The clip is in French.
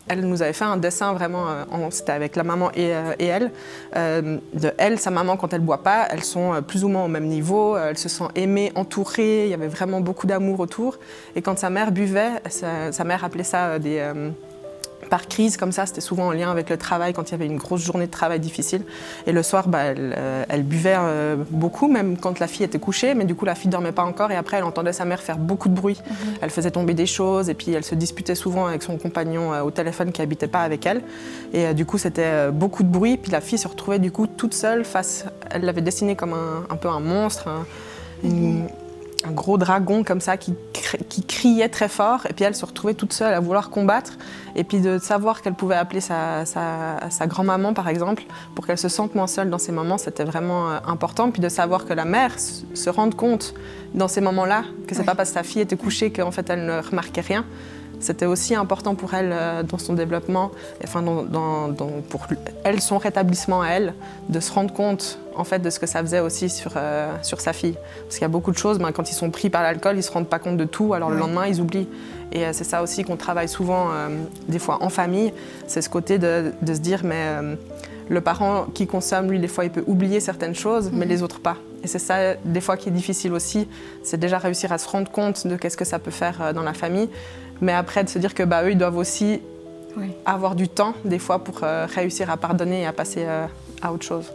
elle nous avait fait un dessin vraiment, c'était avec la maman et elle. Sa maman, quand elle ne boit pas, elles sont plus ou moins au même niveau, elles se sentent aimées, entourées, il y avait vraiment beaucoup d'amour autour. Et quand sa mère buvait, sa mère appelait ça par crise, comme ça, c'était souvent en lien avec le travail, quand il y avait une grosse journée de travail difficile. Et le soir, elle buvait beaucoup, même quand la fille était couchée, mais du coup, la fille ne dormait pas encore. Et après, elle entendait sa mère faire beaucoup de bruit. Elle faisait tomber des choses, et puis elle se disputait souvent avec son compagnon au téléphone qui n'habitait pas avec elle. Et du coup, c'était beaucoup de bruit. Puis la fille se retrouvait du coup toute seule face... Elle l'avait dessiné comme un peu un monstre, un gros dragon comme ça qui criait très fort, et puis elle se retrouvait toute seule à vouloir combattre, et puis de savoir qu'elle pouvait appeler sa grand-maman par exemple pour qu'elle se sente moins seule dans ces moments, c'était vraiment important. Puis de savoir que la mère se rende compte dans ces moments-là que c'est pas parce que sa fille était couchée qu'en fait elle ne remarquait rien. C'était aussi important pour elle dans son développement, enfin pour elle, son rétablissement à elle, de se rendre compte en fait de ce que ça faisait aussi sur sa fille. Parce qu'il y a beaucoup de choses, quand ils sont pris par l'alcool, ils ne se rendent pas compte de tout, alors le lendemain ils oublient. Et c'est ça aussi qu'on travaille souvent, des fois en famille, c'est ce côté de se dire le parent qui consomme, lui, des fois il peut oublier certaines choses, mais les autres pas. Et c'est ça, des fois, qui est difficile aussi, c'est déjà réussir à se rendre compte de qu'est-ce que ça peut faire dans la famille. Mais après, de se dire que eux, ils doivent aussi avoir du temps, des fois, pour réussir à pardonner et à passer à autre chose.